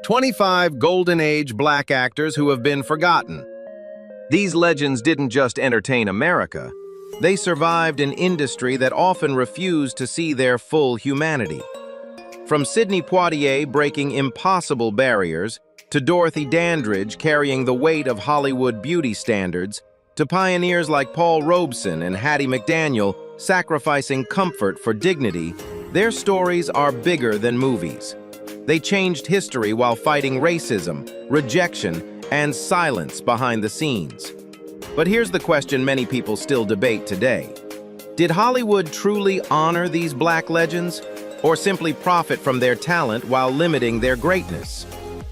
25 Golden Age black actors who have been forgotten. These legends didn't just entertain America. They survived an industry that often refused to see their full humanity. From Sidney Poitier breaking impossible barriers, to Dorothy Dandridge carrying the weight of Hollywood beauty standards, to pioneers like Paul Robeson and Hattie McDaniel sacrificing comfort for dignity, their stories are bigger than movies. They changed history while fighting racism, rejection, and silence behind the scenes. But here's the question many people still debate today. Did Hollywood truly honor these black legends, or simply profit from their talent while limiting their greatness?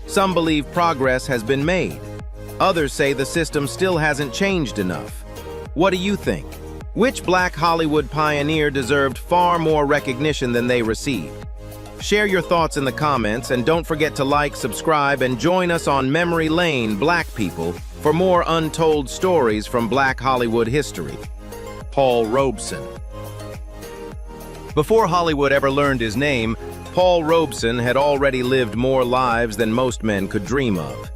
Some believe progress has been made. Others say the system still hasn't changed enough. What do you think? Which black Hollywood pioneer deserved far more recognition than they received? Share your thoughts in the comments, and don't forget to like, subscribe, and join us on Memory Lane Black People for more untold stories from Black Hollywood history. Paul Robeson. Before Hollywood ever learned his name, Paul Robeson had already lived more lives than most men could dream of.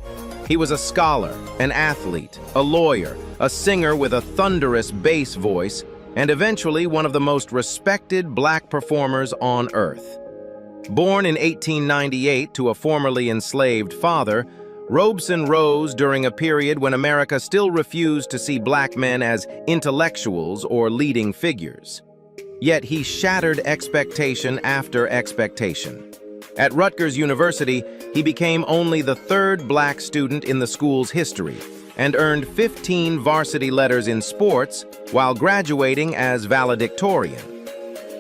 He was a scholar, an athlete, a lawyer, a singer with a thunderous bass voice, and eventually one of the most respected black performers on earth. Born in 1898 to a formerly enslaved father, Robeson rose during a period when America still refused to see black men as intellectuals or leading figures. Yet he shattered expectation after expectation. At Rutgers University, he became only the third black student in the school's history and earned 15 varsity letters in sports while graduating as valedictorian.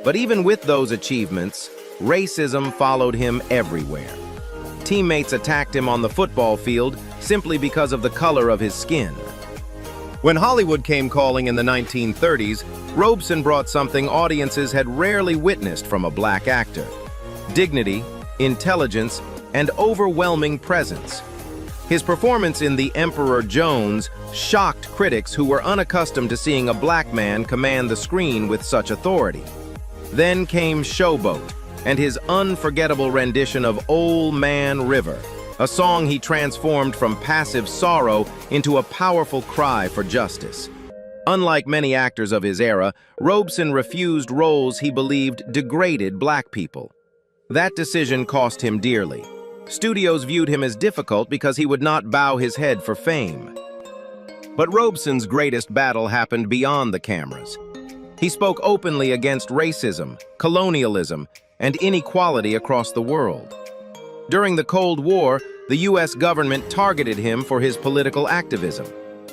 But even with those achievements, racism followed him everywhere. Teammates attacked him on the football field simply because of the color of his skin. When Hollywood came calling in the 1930s, Robeson brought something audiences had rarely witnessed from a black actor: dignity, intelligence, and overwhelming presence. His performance in The Emperor Jones shocked critics who were unaccustomed to seeing a black man command the screen with such authority. Then came Showboat, and his unforgettable rendition of Old Man River, a song he transformed from passive sorrow into a powerful cry for justice. Unlike many actors of his era, Robeson refused roles he believed degraded black people. That decision cost him dearly. Studios viewed him as difficult because he would not bow his head for fame. But Robeson's greatest battle happened beyond the cameras. He spoke openly against racism, colonialism, and inequality across the world. During the Cold War, the U.S. government targeted him for his political activism.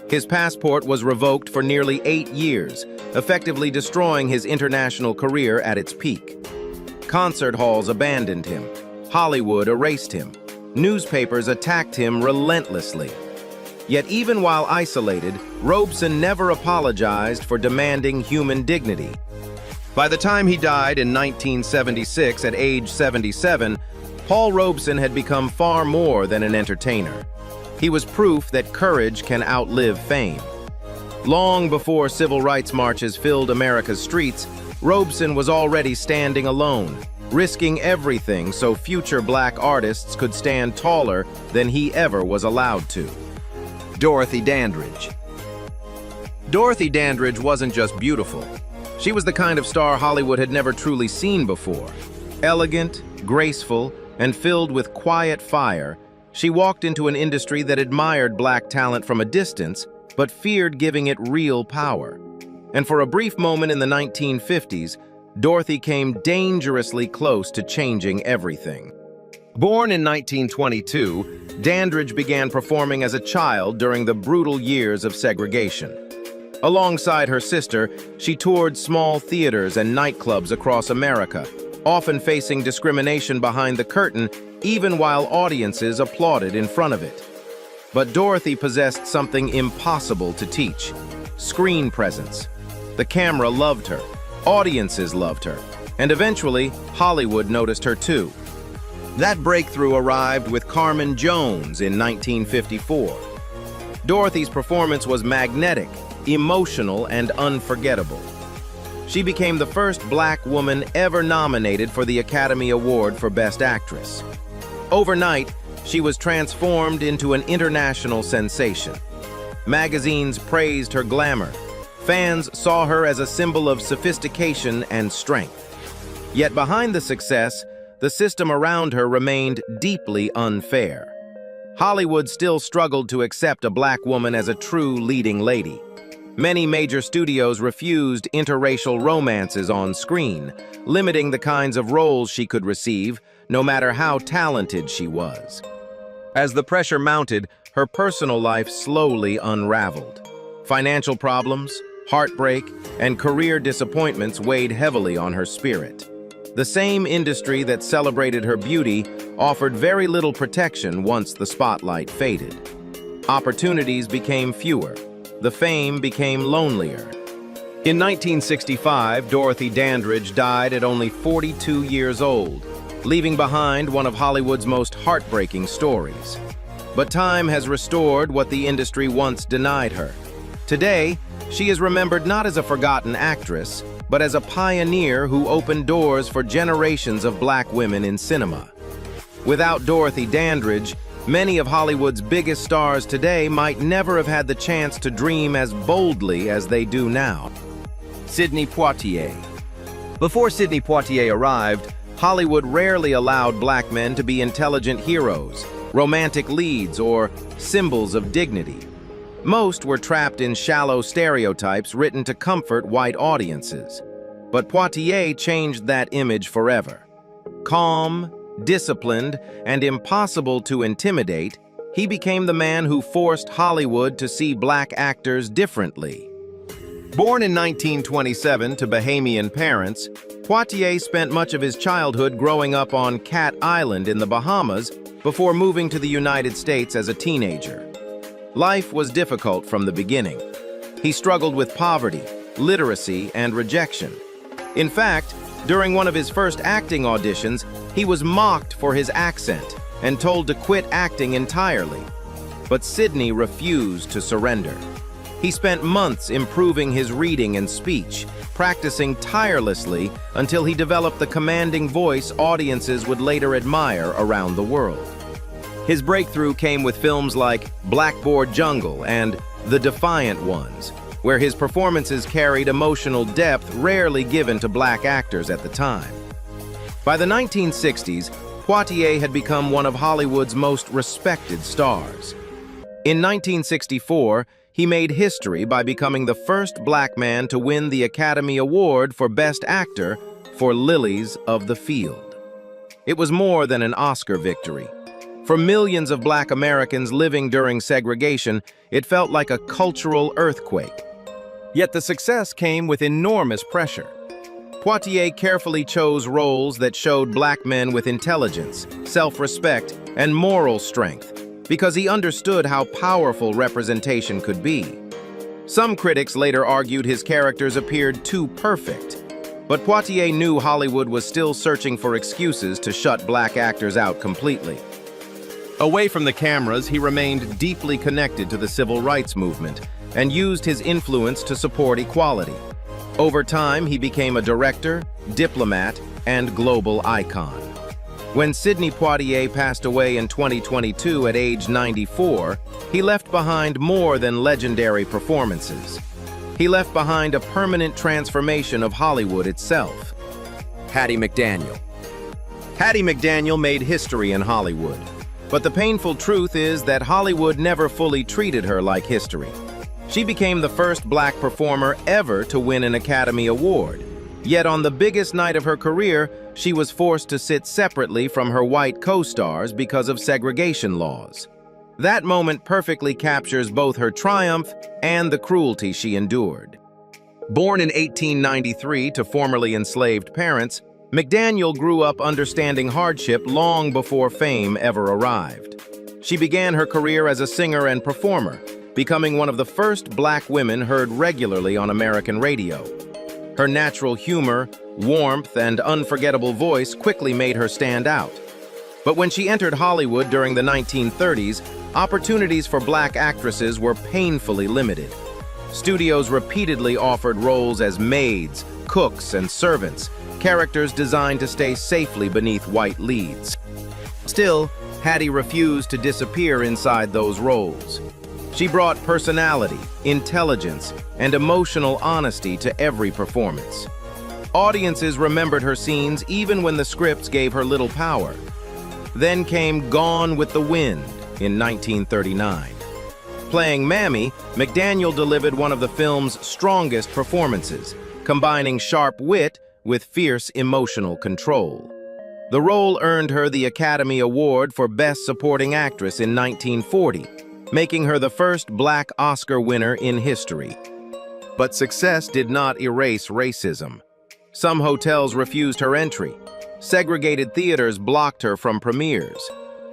His passport was revoked for nearly 8 years, effectively destroying his international career at its peak. Concert halls abandoned him. Hollywood erased him. Newspapers attacked him relentlessly. Yet even while isolated, Robeson never apologized for demanding human dignity. By the time he died in 1976 at age 77, Paul Robeson had become far more than an entertainer. He was proof that courage can outlive fame. Long before civil rights marches filled America's streets, Robeson was already standing alone, risking everything so future black artists could stand taller than he ever was allowed to. Dorothy Dandridge. Dorothy Dandridge wasn't just beautiful. She was the kind of star Hollywood had never truly seen before. Elegant, graceful, and filled with quiet fire, she walked into an industry that admired black talent from a distance, but feared giving it real power. And for a brief moment in the 1950s, Dorothy came dangerously close to changing everything. Born in 1922, Dandridge began performing as a child during the brutal years of segregation. Alongside her sister, she toured small theaters and nightclubs across America, often facing discrimination behind the curtain, even while audiences applauded in front of it. But Dorothy possessed something impossible to teach: screen presence. The camera loved her, audiences loved her, and eventually, Hollywood noticed her too. That breakthrough arrived with Carmen Jones in 1954. Dorothy's performance was magnetic, emotional, and unforgettable. She became the first black woman ever nominated for the Academy Award for Best Actress. Overnight, she was transformed into an international sensation. Magazines praised her glamour. Fans saw her as a symbol of sophistication and strength. Yet behind the success, the system around her remained deeply unfair. Hollywood still struggled to accept a black woman as a true leading lady. Many major studios refused interracial romances on screen, limiting the kinds of roles she could receive, no matter how talented she was. As the pressure mounted, her personal life slowly unraveled. Financial problems, heartbreak, and career disappointments weighed heavily on her spirit. The same industry that celebrated her beauty offered very little protection once the spotlight faded. Opportunities became fewer. The fame became lonelier. In 1965, Dorothy Dandridge died at only 42 years old, leaving behind one of Hollywood's most heartbreaking stories. But time has restored what the industry once denied her. Today, she is remembered not as a forgotten actress, but as a pioneer who opened doors for generations of black women in cinema. Without Dorothy Dandridge, many of Hollywood's biggest stars today might never have had the chance to dream as boldly as they do now. Sidney Poitier. Before Sidney Poitier arrived, Hollywood rarely allowed black men to be intelligent heroes, romantic leads, or symbols of dignity. Most were trapped in shallow stereotypes written to comfort white audiences. But Poitier changed that image forever. Calm, disciplined, and impossible to intimidate, he became the man who forced Hollywood to see black actors differently. Born in 1927 to Bahamian parents, Poitier spent much of his childhood growing up on Cat Island in the Bahamas before moving to the United States as a teenager. Life was difficult from the beginning. He struggled with poverty, literacy, and rejection. In fact, during one of his first acting auditions, he was mocked for his accent and told to quit acting entirely. But Sidney refused to surrender. He spent months improving his reading and speech, practicing tirelessly until he developed the commanding voice audiences would later admire around the world. His breakthrough came with films like Blackboard Jungle and The Defiant Ones, where his performances carried emotional depth rarely given to black actors at the time. By the 1960s, Poitier had become one of Hollywood's most respected stars. In 1964, he made history by becoming the first black man to win the Academy Award for Best Actor for Lilies of the Field. It was more than an Oscar victory. For millions of black Americans living during segregation, it felt like a cultural earthquake. Yet the success came with enormous pressure. Poitier carefully chose roles that showed black men with intelligence, self-respect, and moral strength, because he understood how powerful representation could be. Some critics later argued his characters appeared too perfect, but Poitier knew Hollywood was still searching for excuses to shut black actors out completely. Away from the cameras, he remained deeply connected to the civil rights movement and used his influence to support equality. Over time, he became a director, diplomat, and global icon. When Sidney Poitier passed away in 2022 at age 94, he left behind more than legendary performances. He left behind a permanent transformation of Hollywood itself. Hattie McDaniel. Hattie McDaniel made history in Hollywood. But the painful truth is that Hollywood never fully treated her like history. She became the first black performer ever to win an Academy Award. Yet on the biggest night of her career, she was forced to sit separately from her white co-stars because of segregation laws. That moment perfectly captures both her triumph and the cruelty she endured. Born in 1893 to formerly enslaved parents, McDaniel grew up understanding hardship long before fame ever arrived. She began her career as a singer and performer, becoming one of the first black women heard regularly on American radio. Her natural humor, warmth, and unforgettable voice quickly made her stand out. But when she entered Hollywood during the 1930s, opportunities for black actresses were painfully limited. Studios repeatedly offered roles as maids, cooks, and servants, characters designed to stay safely beneath white leads. Still, Hattie refused to disappear inside those roles. She brought personality, intelligence, and emotional honesty to every performance. Audiences remembered her scenes even when the scripts gave her little power. Then came Gone with the Wind in 1939. Playing Mammy, McDaniel delivered one of the film's strongest performances, combining sharp wit with fierce emotional control. The role earned her the Academy Award for Best Supporting Actress in 1940, making her the first Black Oscar winner in history. But success did not erase racism. Some hotels refused her entry. Segregated theaters blocked her from premieres.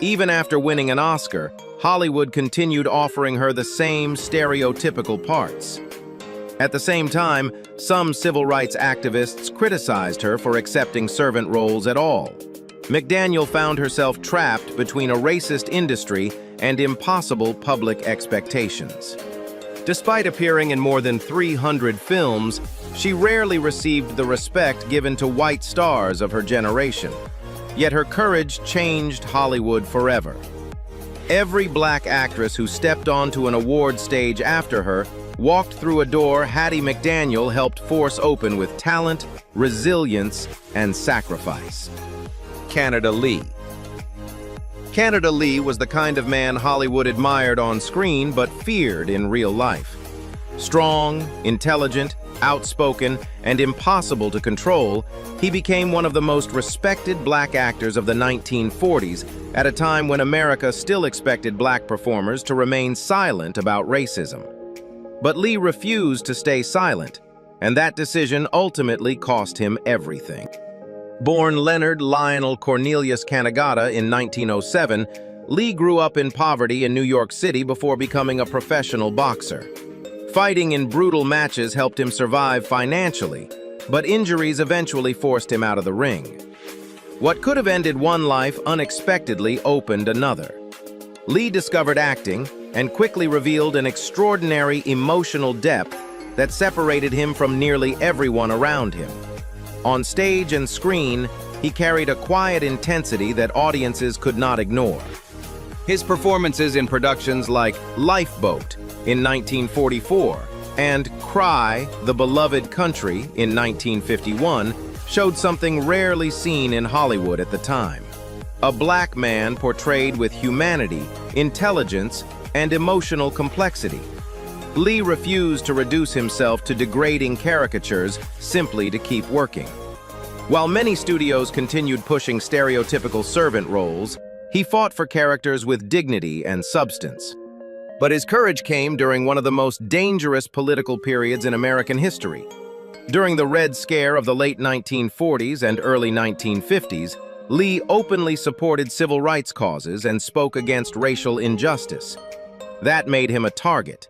Even after winning an Oscar, Hollywood continued offering her the same stereotypical parts. At the same time, some civil rights activists criticized her for accepting servant roles at all. McDaniel found herself trapped between a racist industry and impossible public expectations. Despite appearing in more than 300 films, she rarely received the respect given to white stars of her generation. Yet her courage changed Hollywood forever. Every Black actress who stepped onto an award stage after her walked through a door Hattie McDaniel helped force open with talent, resilience, and sacrifice. Canada Lee. Canada Lee was the kind of man Hollywood admired on screen but feared in real life. Strong, intelligent, outspoken, and impossible to control, he became one of the most respected Black actors of the 1940s at a time when America still expected Black performers to remain silent about racism. But Lee refused to stay silent, and that decision ultimately cost him everything. Born Leonard Lionel Cornelius Canagata in 1907, Lee grew up in poverty in New York City before becoming a professional boxer. Fighting in brutal matches helped him survive financially, but injuries eventually forced him out of the ring. What could have ended one life unexpectedly opened another. Lee discovered acting and quickly revealed an extraordinary emotional depth that separated him from nearly everyone around him. On stage and screen, he carried a quiet intensity that audiences could not ignore. His performances in productions like Lifeboat in 1944 and Cry, the Beloved Country in 1951 showed something rarely seen in Hollywood at the time. A Black man portrayed with humanity, intelligence, and emotional complexity. Lee refused to reduce himself to degrading caricatures simply to keep working. While many studios continued pushing stereotypical servant roles, he fought for characters with dignity and substance. But his courage came during one of the most dangerous political periods in American history. During the Red Scare of the late 1940s and early 1950s, Lee openly supported civil rights causes and spoke against racial injustice. That made him a target.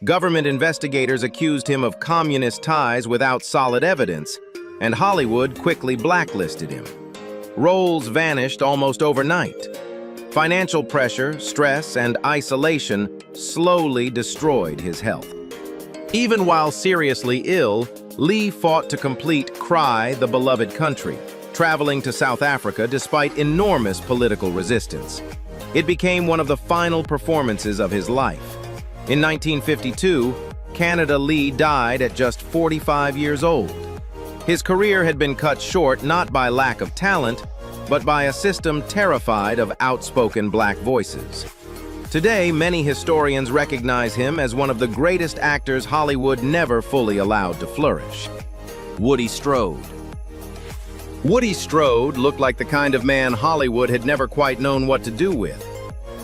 Government investigators accused him of communist ties without solid evidence, and Hollywood quickly blacklisted him. Roles vanished almost overnight. Financial pressure, stress, and isolation slowly destroyed his health. Even while seriously ill, Lee fought to complete Cry, the Beloved Country, traveling to South Africa despite enormous political resistance. It became one of the final performances of his life. In 1952, Canada Lee died at just 45 years old. His career had been cut short not by lack of talent, but by a system terrified of outspoken Black voices. Today, many historians recognize him as one of the greatest actors Hollywood never fully allowed to flourish. Woody Strode. Woody Strode looked like the kind of man Hollywood had never quite known what to do with.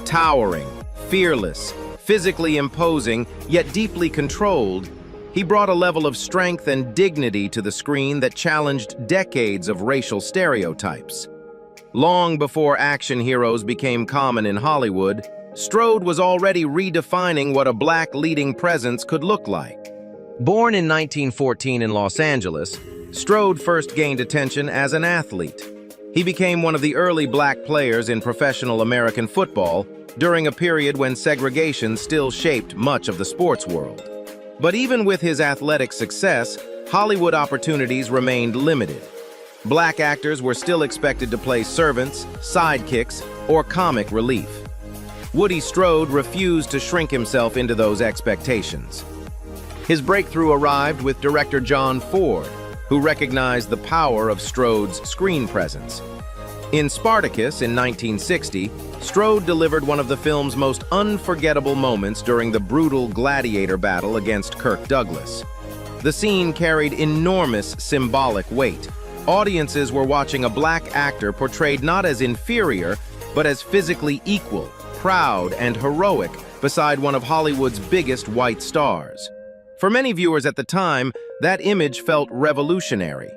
Towering, fearless, physically imposing, yet deeply controlled, he brought a level of strength and dignity to the screen that challenged decades of racial stereotypes. Long before action heroes became common in Hollywood, Strode was already redefining what a Black leading presence could look like. Born in 1914 in Los Angeles, Strode first gained attention as an athlete. He became one of the early Black players in professional American football during a period when segregation still shaped much of the sports world. But even with his athletic success, Hollywood opportunities remained limited. Black actors were still expected to play servants, sidekicks, or comic relief. Woody Strode refused to shrink himself into those expectations. His breakthrough arrived with director John Ford, who recognized the power of Strode's screen presence. In Spartacus in 1960, Strode delivered one of the film's most unforgettable moments during the brutal gladiator battle against Kirk Douglas. The scene carried enormous symbolic weight. Audiences were watching a black actor portrayed not as inferior, but as physically equal, proud, and heroic beside one of Hollywood's biggest white stars. For many viewers at the time, that image felt revolutionary.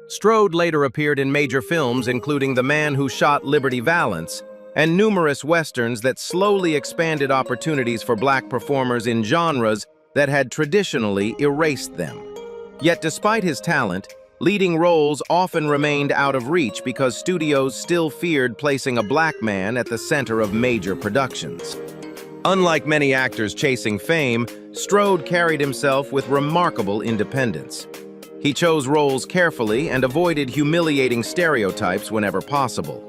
Strode later appeared in major films including The Man Who Shot Liberty Valance and numerous westerns that slowly expanded opportunities for black performers in genres that had traditionally erased them. Yet despite his talent, leading roles often remained out of reach because studios still feared placing a black man at the center of major productions. Unlike many actors chasing fame, Strode carried himself with remarkable independence. He chose roles carefully and avoided humiliating stereotypes whenever possible.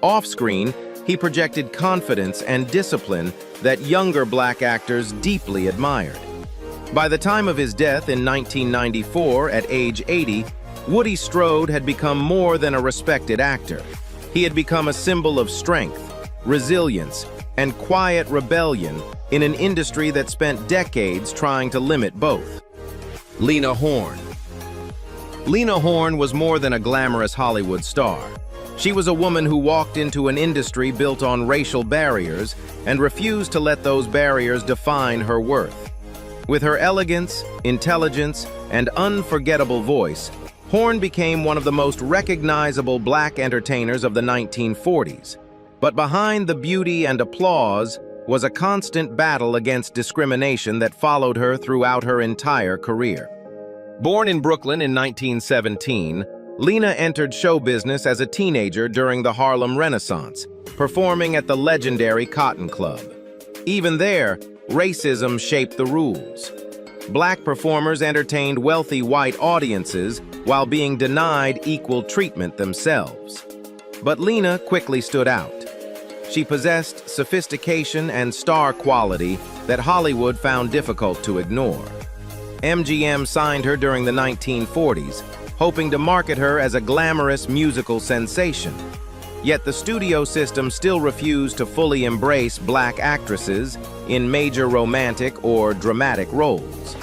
Off-screen, he projected confidence and discipline that younger black actors deeply admired. By the time of his death in 1994, at age 80, Woody Strode had become more than a respected actor. He had become a symbol of strength, resilience, and quiet rebellion in an industry that spent decades trying to limit both. Lena Horne. Lena Horne was more than a glamorous Hollywood star. She was a woman who walked into an industry built on racial barriers and refused to let those barriers define her worth. With her elegance, intelligence, and unforgettable voice, Horne became one of the most recognizable black entertainers of the 1940s. But behind the beauty and applause was a constant battle against discrimination that followed her throughout her entire career. Born in Brooklyn in 1917, Lena entered show business as a teenager during the Harlem Renaissance, performing at the legendary Cotton Club. Even there, racism shaped the rules. Black performers entertained wealthy white audiences while being denied equal treatment themselves. But Lena quickly stood out. She possessed sophistication and star quality that Hollywood found difficult to ignore. MGM signed her during the 1940s, hoping to market her as a glamorous musical sensation. Yet the studio system still refused to fully embrace black actresses in major romantic or dramatic roles.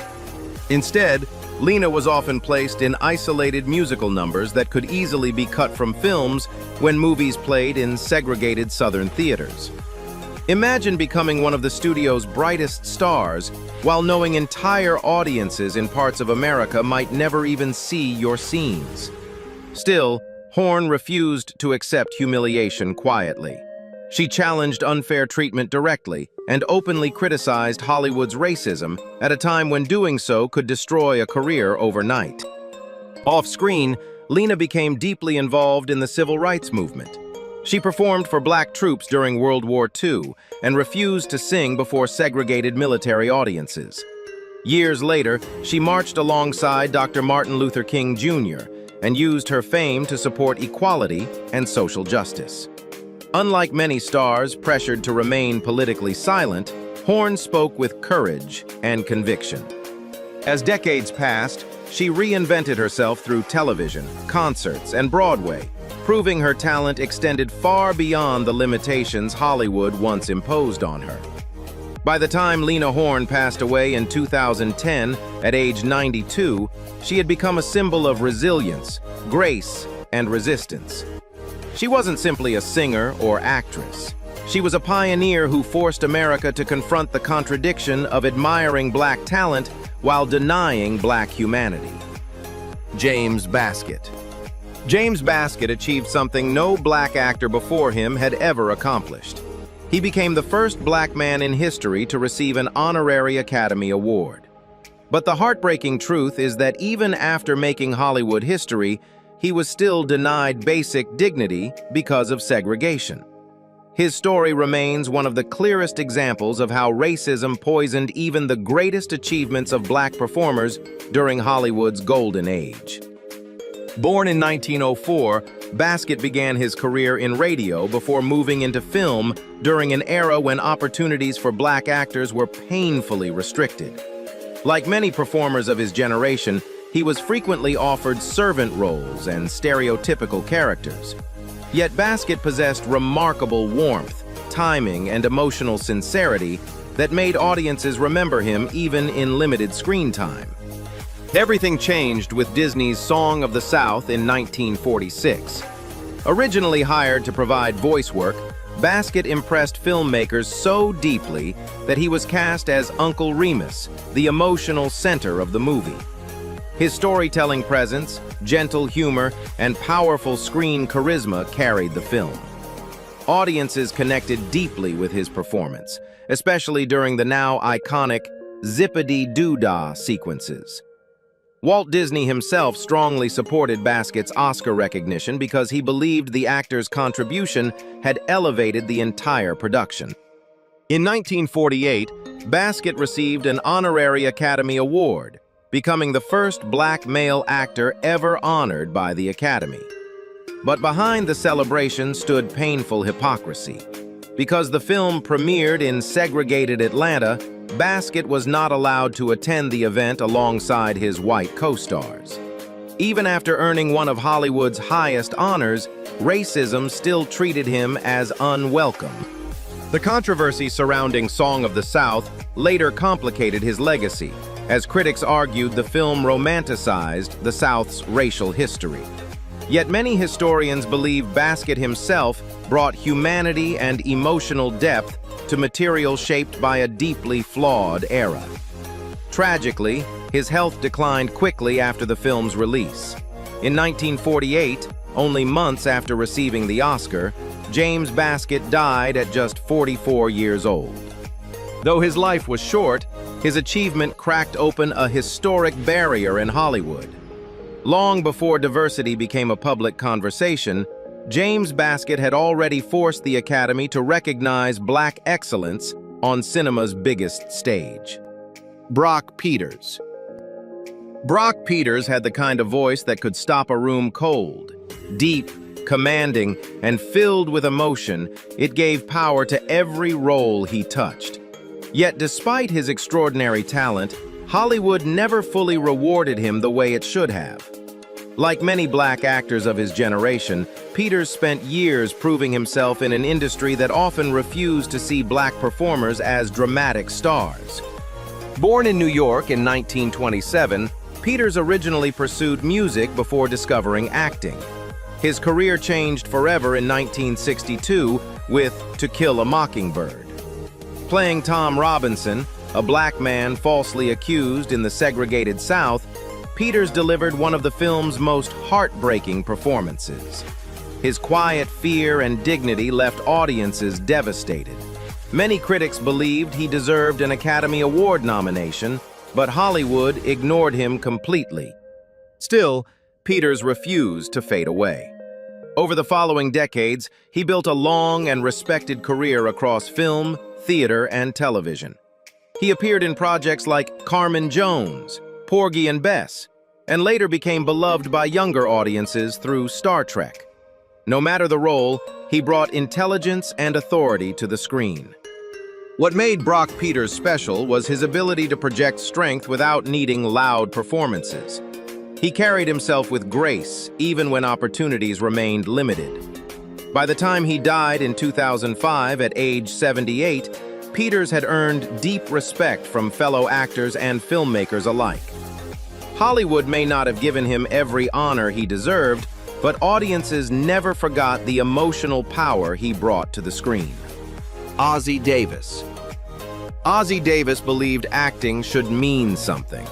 Instead, Lena was often placed in isolated musical numbers that could easily be cut from films when movies played in segregated Southern theaters. Imagine becoming one of the studio's brightest stars while knowing entire audiences in parts of America might never even see your scenes. Still, Horne refused to accept humiliation quietly. She challenged unfair treatment directly and openly criticized Hollywood's racism at a time when doing so could destroy a career overnight. Off-screen, Lena became deeply involved in the civil rights movement. She performed for black troops during World War II and refused to sing before segregated military audiences. Years later, she marched alongside Dr. Martin Luther King Jr. and used her fame to support equality and social justice. Unlike many stars pressured to remain politically silent, Horne spoke with courage and conviction. As decades passed, she reinvented herself through television, concerts, and Broadway, proving her talent extended far beyond the limitations Hollywood once imposed on her. By the time Lena Horne passed away in 2010, at age 92, she had become a symbol of resilience, grace, and resistance. She wasn't simply a singer or actress. She was a pioneer who forced America to confront the contradiction of admiring black talent while denying black humanity. James Baskett. James Baskett achieved something no black actor before him had ever accomplished. He became the first black man in history to receive an honorary Academy Award. But the heartbreaking truth is that even after making Hollywood history, he was still denied basic dignity because of segregation. His story remains one of the clearest examples of how racism poisoned even the greatest achievements of black performers during Hollywood's golden age. Born in 1904, Baskett began his career in radio before moving into film during an era when opportunities for black actors were painfully restricted. Like many performers of his generation, he was frequently offered servant roles and stereotypical characters. Yet Baskett possessed remarkable warmth, timing, and emotional sincerity that made audiences remember him even in limited screen time. Everything changed with Disney's Song of the South in 1946. Originally hired to provide voice work, Baskett impressed filmmakers so deeply that he was cast as Uncle Remus, the emotional center of the movie. His storytelling presence, gentle humor, and powerful screen charisma carried the film. Audiences connected deeply with his performance, especially during the now iconic zippity-doo-dah sequences. Walt Disney himself strongly supported Baskett's Oscar recognition because he believed the actor's contribution had elevated the entire production. In 1948, Baskett received an honorary Academy Award, becoming the first black male actor ever honored by the Academy. But behind the celebration stood painful hypocrisy. Because the film premiered in segregated Atlanta, Baskett was not allowed to attend the event alongside his white co-stars. Even after earning one of Hollywood's highest honors, racism still treated him as unwelcome. The controversy surrounding Song of the South later complicated his legacy, as critics argued the film romanticized the South's racial history. Yet many historians believe Baskett himself brought humanity and emotional depth to material shaped by a deeply flawed era. Tragically, his health declined quickly after the film's release. In 1948, only months after receiving the Oscar, James Baskett died at just 44 years old. Though his life was short, his achievement cracked open a historic barrier in Hollywood. Long before diversity became a public conversation, James Baskett had already forced the Academy to recognize black excellence on cinema's biggest stage. Brock Peters. Brock Peters had the kind of voice that could stop a room cold. Deep, commanding, and filled with emotion, it gave power to every role he touched. Yet despite his extraordinary talent, Hollywood never fully rewarded him the way it should have. Like many black actors of his generation, Peters spent years proving himself in an industry that often refused to see black performers as dramatic stars. Born in New York in 1927, Peters originally pursued music before discovering acting. His career changed forever in 1962 with To Kill a Mockingbird. Playing Tom Robinson, a black man falsely accused in the segregated South, Peters delivered one of the film's most heartbreaking performances. His quiet fear and dignity left audiences devastated. Many critics believed he deserved an Academy Award nomination, but Hollywood ignored him completely. Still, Peters refused to fade away. Over the following decades, he built a long and respected career across film, theater, and television. He appeared in projects like Carmen Jones, Porgy and Bess, and later became beloved by younger audiences through Star Trek. No matter the role, he brought intelligence and authority to the screen. What made Brock Peters special was his ability to project strength without needing loud performances. He carried himself with grace, even when opportunities remained limited. By the time he died in 2005 at age 78, Peters had earned deep respect from fellow actors and filmmakers alike. Hollywood may not have given him every honor he deserved, but audiences never forgot the emotional power he brought to the screen. Ossie Davis. Ossie Davis believed acting should mean something.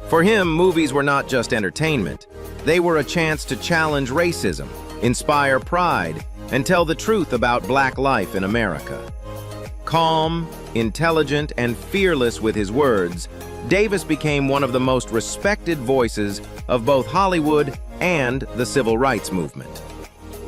For him, movies were not just entertainment. They were a chance to challenge racism, inspire pride, and tell the truth about black life in America. Calm, intelligent, and fearless with his words, Davis became one of the most respected voices of both Hollywood and the civil rights movement.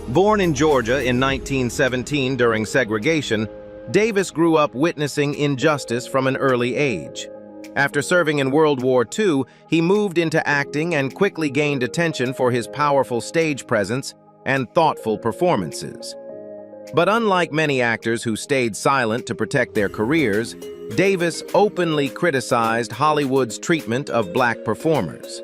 Born in Georgia in 1917 during segregation, Davis grew up witnessing injustice from an early age. After serving in World War II, he moved into acting and quickly gained attention for his powerful stage presence and thoughtful performances. But unlike many actors who stayed silent to protect their careers, Davis openly criticized Hollywood's treatment of black performers.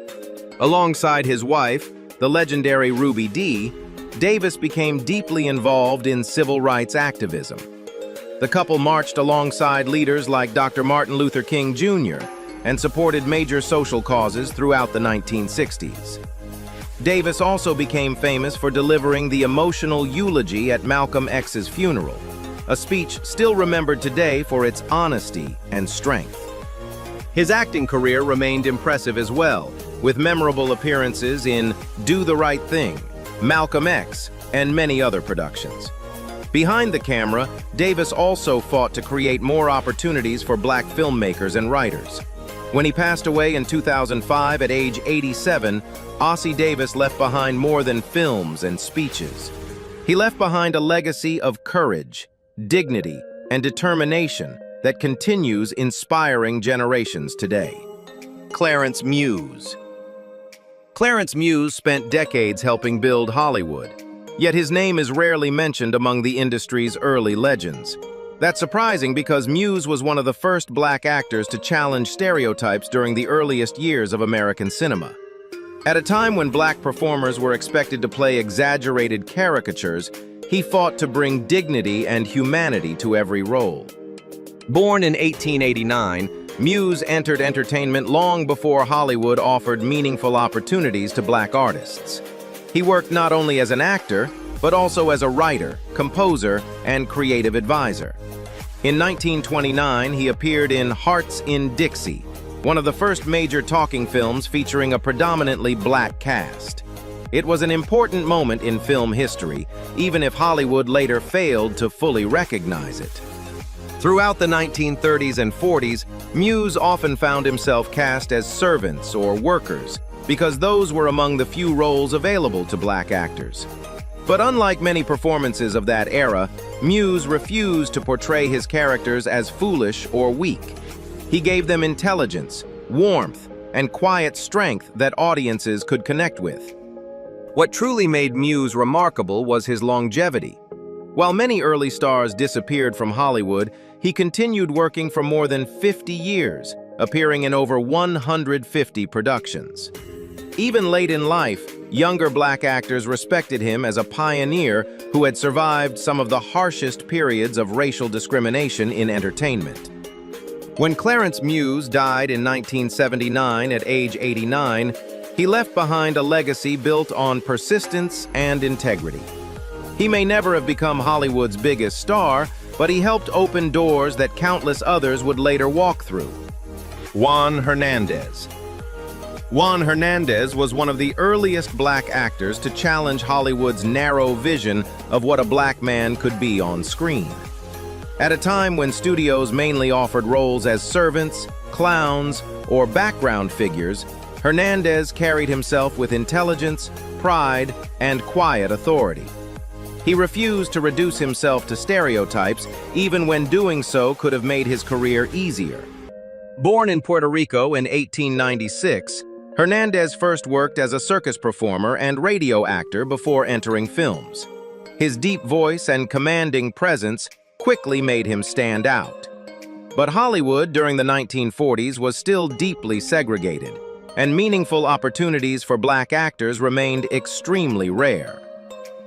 Alongside his wife, the legendary Ruby Dee, Davis became deeply involved in civil rights activism. The couple marched alongside leaders like Dr. Martin Luther King Jr. and supported major social causes throughout the 1960s. Davis also became famous for delivering the emotional eulogy at Malcolm X's funeral, a speech still remembered today for its honesty and strength. His acting career remained impressive as well, with memorable appearances in Do the Right Thing, Malcolm X, and many other productions. Behind the camera, Davis also fought to create more opportunities for black filmmakers and writers. When he passed away in 2005 at age 87, Ossie Davis left behind more than films and speeches. He left behind a legacy of courage, dignity, and determination that continues inspiring generations today. Clarence Muse. Clarence Muse spent decades helping build Hollywood, yet his name is rarely mentioned among the industry's early legends. That's surprising because Muse was one of the first black actors to challenge stereotypes during the earliest years of American cinema. At a time when black performers were expected to play exaggerated caricatures, he fought to bring dignity and humanity to every role. Born in 1889, Muse entered entertainment long before Hollywood offered meaningful opportunities to black artists. He worked not only as an actor, but also as a writer, composer, and creative advisor. In 1929, he appeared in Hearts in Dixie, one of the first major talking films featuring a predominantly black cast. It was an important moment in film history, even if Hollywood later failed to fully recognize it. Throughout the 1930s and 40s, Muse often found himself cast as servants or workers, because those were among the few roles available to black actors. But unlike many performances of that era, Muse refused to portray his characters as foolish or weak. He gave them intelligence, warmth, and quiet strength that audiences could connect with. What truly made Muse remarkable was his longevity. While many early stars disappeared from Hollywood, he continued working for more than 50 years, appearing in over 150 productions. Even late in life, younger black actors respected him as a pioneer who had survived some of the harshest periods of racial discrimination in entertainment. When Clarence Muse died in 1979 at age 89, he left behind a legacy built on persistence and integrity. He may never have become Hollywood's biggest star, but he helped open doors that countless others would later walk through. Juan Hernandez. Juan Hernandez was one of the earliest black actors to challenge Hollywood's narrow vision of what a black man could be on screen. At a time when studios mainly offered roles as servants, clowns, or background figures, Hernandez carried himself with intelligence, pride, and quiet authority. He refused to reduce himself to stereotypes, even when doing so could have made his career easier. Born in Puerto Rico in 1896, Hernandez first worked as a circus performer and radio actor before entering films. His deep voice and commanding presence quickly made him stand out. But Hollywood during the 1940s was still deeply segregated, and meaningful opportunities for black actors remained extremely rare.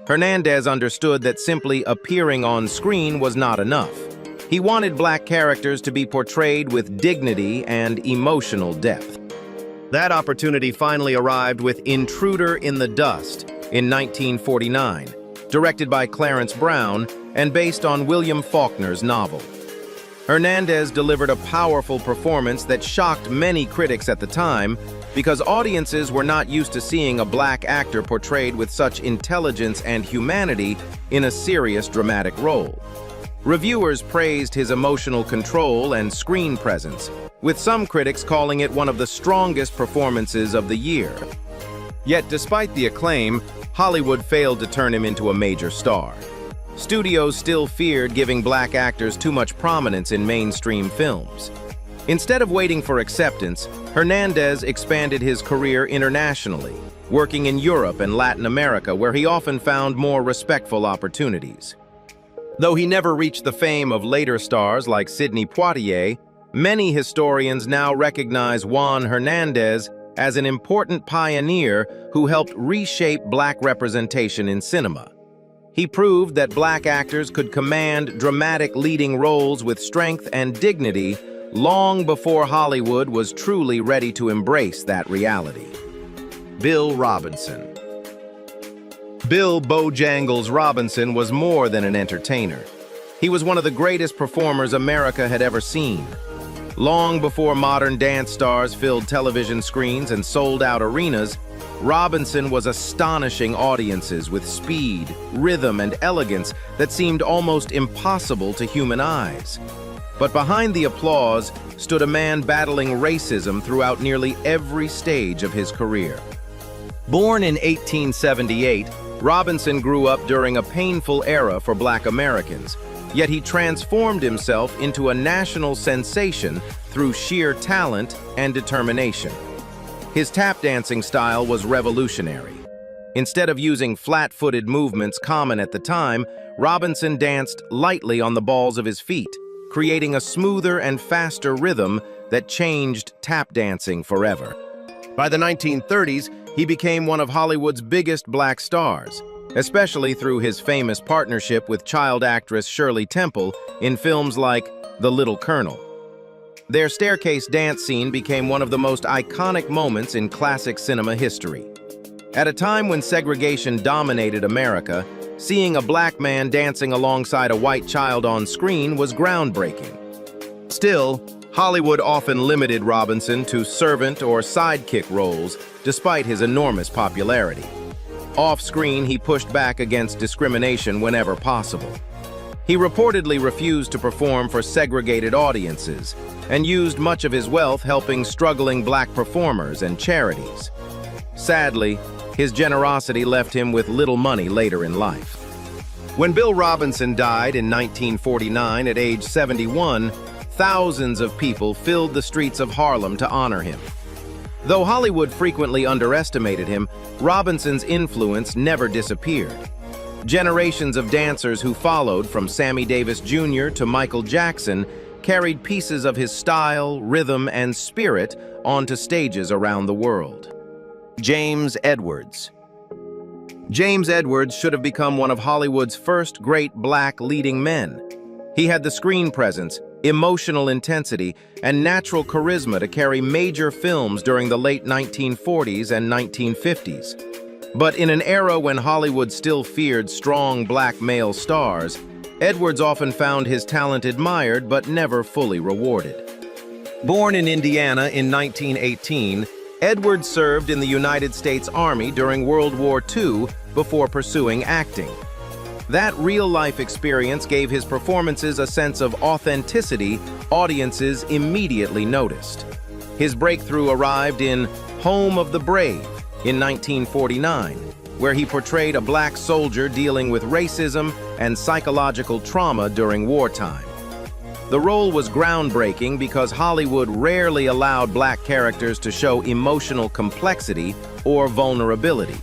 Hernandez understood that simply appearing on screen was not enough. He wanted black characters to be portrayed with dignity and emotional depth. That opportunity finally arrived with Intruder in the Dust in 1949, directed by Clarence Brown and based on William Faulkner's novel. Hernandez delivered a powerful performance that shocked many critics at the time because audiences were not used to seeing a black actor portrayed with such intelligence and humanity in a serious dramatic role. Reviewers praised his emotional control and screen presence, with some critics calling it one of the strongest performances of the year. Yet despite the acclaim, Hollywood failed to turn him into a major star. Studios still feared giving black actors too much prominence in mainstream films. Instead of waiting for acceptance, Hernandez expanded his career internationally, working in Europe and Latin America, where he often found more respectful opportunities. Though he never reached the fame of later stars like Sidney Poitier, many historians now recognize Juan Hernandez as an important pioneer who helped reshape black representation in cinema. He proved that black actors could command dramatic leading roles with strength and dignity long before Hollywood was truly ready to embrace that reality. Bill Robinson. Bill Bojangles Robinson was more than an entertainer. He was one of the greatest performers America had ever seen. Long before modern dance stars filled television screens and sold out arenas, Robinson was astonishing audiences with speed, rhythm, and elegance that seemed almost impossible to human eyes. But behind the applause stood a man battling racism throughout nearly every stage of his career. Born in 1878, Robinson grew up during a painful era for Black Americans, yet he transformed himself into a national sensation through sheer talent and determination. His tap dancing style was revolutionary. Instead of using flat-footed movements common at the time, Robinson danced lightly on the balls of his feet, creating a smoother and faster rhythm that changed tap dancing forever. By the 1930s, he became one of Hollywood's biggest black stars, especially through his famous partnership with child actress Shirley Temple in films like The Little Colonel. Their staircase dance scene became one of the most iconic moments in classic cinema history. At a time when segregation dominated America, seeing a black man dancing alongside a white child on screen was groundbreaking. Still, Hollywood often limited Robinson to servant or sidekick roles, despite his enormous popularity. Off-screen, he pushed back against discrimination whenever possible. He reportedly refused to perform for segregated audiences and used much of his wealth helping struggling black performers and charities. Sadly, his generosity left him with little money later in life. When Bill Robinson died in 1949 at age 71, thousands of people filled the streets of Harlem to honor him. Though Hollywood frequently underestimated him, Robinson's influence never disappeared. Generations of dancers who followed, from Sammy Davis Jr. to Michael Jackson, carried pieces of his style, rhythm, and spirit onto stages around the world. James Edwards. James Edwards should have become one of Hollywood's first great black leading men. He had the screen presence, emotional intensity, and natural charisma to carry major films during the late 1940s and 1950s. But in an era when Hollywood still feared strong black male stars, Edwards often found his talent admired but never fully rewarded. Born in Indiana in 1918, Edwards served in the United States Army during World War II before pursuing acting. That real-life experience gave his performances a sense of authenticity audiences immediately noticed. His breakthrough arrived in Home of the Brave in 1949, where he portrayed a black soldier dealing with racism and psychological trauma during wartime. The role was groundbreaking because Hollywood rarely allowed black characters to show emotional complexity or vulnerability.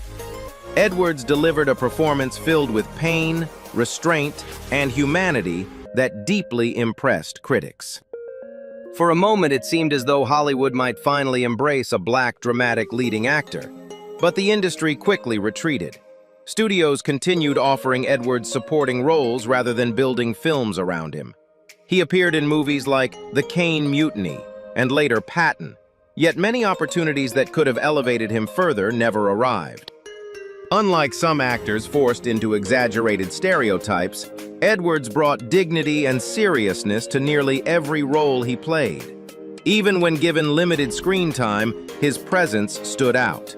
Edwards delivered a performance filled with pain, restraint, and humanity that deeply impressed critics. For a moment, it seemed as though Hollywood might finally embrace a black dramatic leading actor, but the industry quickly retreated. Studios continued offering Edwards supporting roles rather than building films around him. He appeared in movies like The Caine Mutiny and later Patton, yet many opportunities that could have elevated him further never arrived. Unlike some actors forced into exaggerated stereotypes, Edwards brought dignity and seriousness to nearly every role he played. Even when given limited screen time, his presence stood out.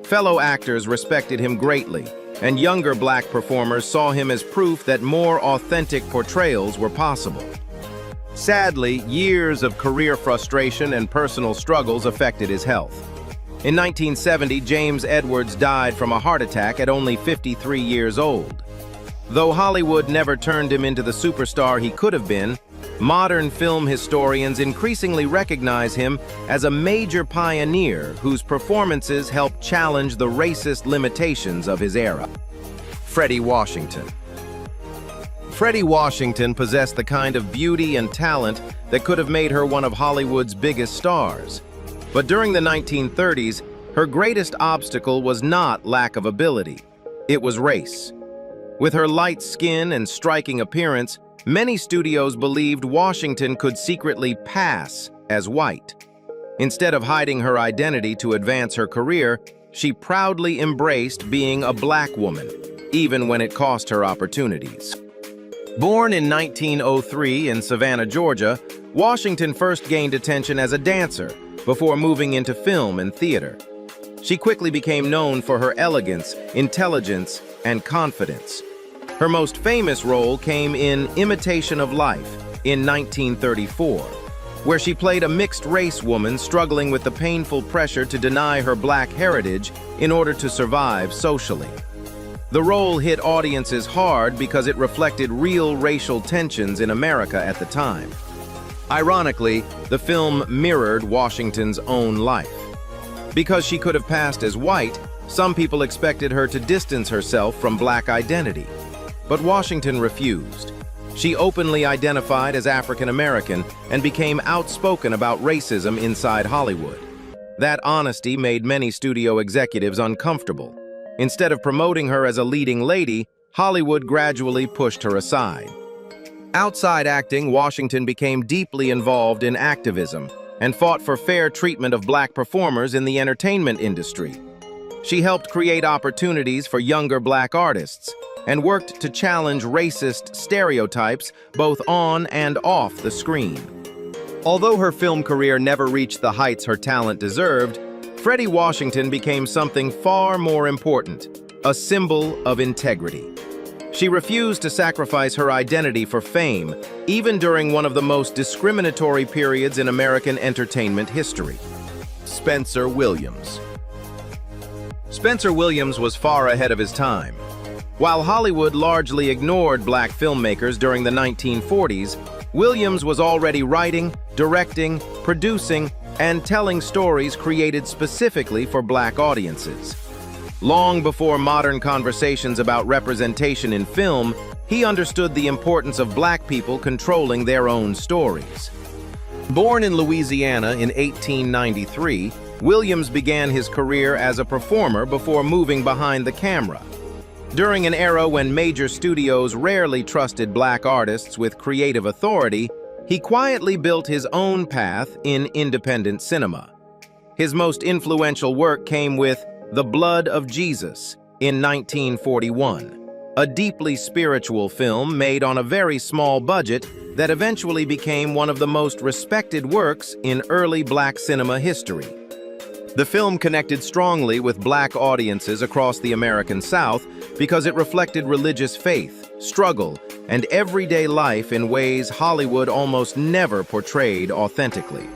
Fellow actors respected him greatly, and younger black performers saw him as proof that more authentic portrayals were possible. Sadly, years of career frustration and personal struggles affected his health. In 1970, James Edwards died from a heart attack at only 53 years old. Though Hollywood never turned him into the superstar he could have been, Modern film historians increasingly recognize him as a major pioneer whose performances helped challenge the racist limitations of his era. Freddie Washington. Freddie Washington possessed the kind of beauty and talent that could have made her one of Hollywood's biggest stars. But during the 1930s, her greatest obstacle was not lack of ability. It was race. With her light skin and striking appearance, many studios believed Washington could secretly pass as white. Instead of hiding her identity to advance her career, she proudly embraced being a black woman, even when it cost her opportunities. Born in 1903 in Savannah, Georgia, Washington first gained attention as a dancer before moving into film and theater. She quickly became known for her elegance, intelligence, and confidence. Her most famous role came in Imitation of Life in 1934, where she played a mixed-race woman struggling with the painful pressure to deny her black heritage in order to survive socially. The role hit audiences hard because it reflected real racial tensions in America at the time. Ironically, the film mirrored Washington's own life. Because she could have passed as white, some people expected her to distance herself from black identity. But Washington refused. She openly identified as African American and became outspoken about racism inside Hollywood. That honesty made many studio executives uncomfortable. Instead of promoting her as a leading lady, Hollywood gradually pushed her aside. Outside acting, Washington became deeply involved in activism and fought for fair treatment of black performers in the entertainment industry. She helped create opportunities for younger black artists and worked to challenge racist stereotypes both on and off the screen. Although her film career never reached the heights her talent deserved, Freddie Washington became something far more important, a symbol of integrity. She refused to sacrifice her identity for fame, even during one of the most discriminatory periods in American entertainment history. Spencer Williams. Spencer Williams was far ahead of his time. While Hollywood largely ignored black filmmakers during the 1940s, Williams was already writing, directing, producing, and telling stories created specifically for black audiences. Long before modern conversations about representation in film, he understood the importance of black people controlling their own stories. Born in Louisiana in 1893, Williams began his career as a performer before moving behind the camera. During an era when major studios rarely trusted black artists with creative authority, he quietly built his own path in independent cinema. His most influential work came with The Blood of Jesus in 1941, a deeply spiritual film made on a very small budget that eventually became one of the most respected works in early black cinema history. The film connected strongly with black audiences across the American South because it reflected religious faith, struggle, and everyday life in ways Hollywood almost never portrayed authentically.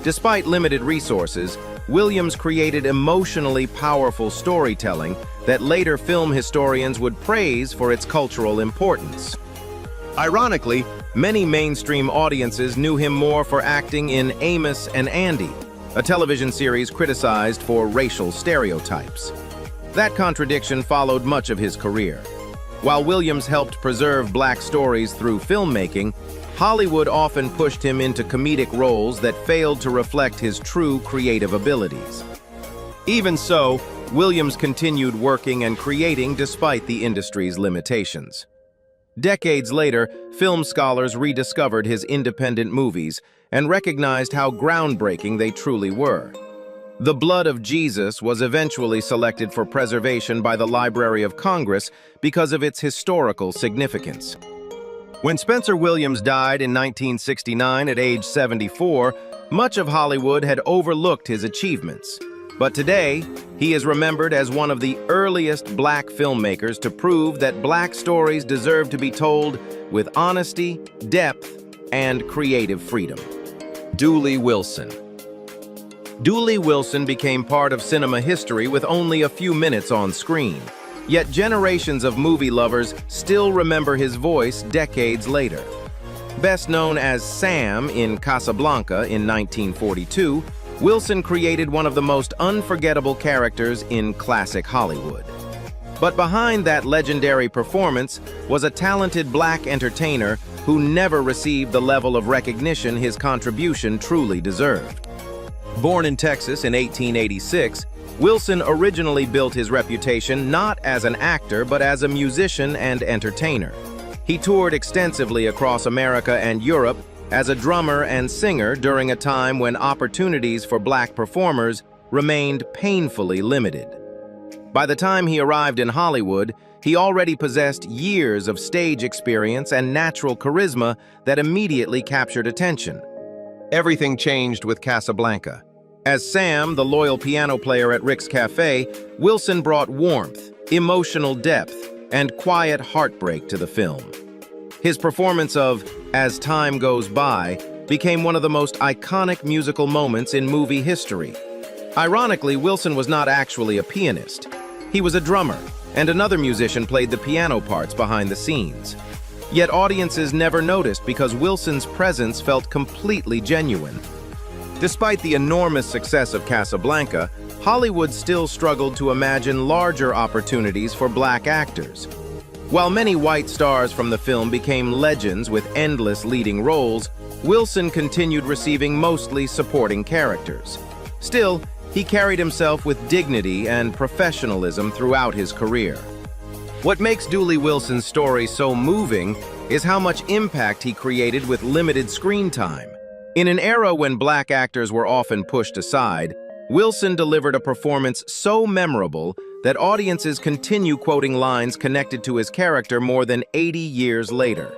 Despite limited resources, Williams created emotionally powerful storytelling that later film historians would praise for its cultural importance. Ironically, many mainstream audiences knew him more for acting in Amos and Andy, a television series criticized for racial stereotypes. That contradiction followed much of his career. While Williams helped preserve black stories through filmmaking, Hollywood often pushed him into comedic roles that failed to reflect his true creative abilities. Even so, Williams continued working and creating despite the industry's limitations. Decades later, film scholars rediscovered his independent movies and recognized how groundbreaking they truly were. The Blood of Jesus was eventually selected for preservation by the Library of Congress because of its historical significance. When Spencer Williams died in 1969 at age 74, much of Hollywood had overlooked his achievements. But today, he is remembered as one of the earliest black filmmakers to prove that black stories deserve to be told with honesty, depth, and creative freedom. Dooley Wilson. Dooley Wilson became part of cinema history with only a few minutes on screen. Yet generations of movie lovers still remember his voice decades later. Best known as Sam in Casablanca in 1942, Wilson created one of the most unforgettable characters in classic Hollywood. But behind that legendary performance was a talented black entertainer who never received the level of recognition his contribution truly deserved. Born in Texas in 1886, Wilson originally built his reputation not as an actor but as a musician and entertainer. He toured extensively across America and Europe as a drummer and singer during a time when opportunities for black performers remained painfully limited. By the time he arrived in Hollywood, he already possessed years of stage experience and natural charisma that immediately captured attention. Everything changed with Casablanca. As Sam, the loyal piano player at Rick's Cafe, Wilson brought warmth, emotional depth, and quiet heartbreak to the film. His performance of As Time Goes By became one of the most iconic musical moments in movie history. Ironically, Wilson was not actually a pianist. He was a drummer, and another musician played the piano parts behind the scenes. Yet audiences never noticed because Wilson's presence felt completely genuine. Despite the enormous success of Casablanca, Hollywood still struggled to imagine larger opportunities for black actors. While many white stars from the film became legends with endless leading roles, Wilson continued receiving mostly supporting characters. Still, he carried himself with dignity and professionalism throughout his career. What makes Dooley Wilson's story so moving is how much impact he created with limited screen time. In an era when black actors were often pushed aside, Wilson delivered a performance so memorable that audiences continue quoting lines connected to his character more than 80 years later.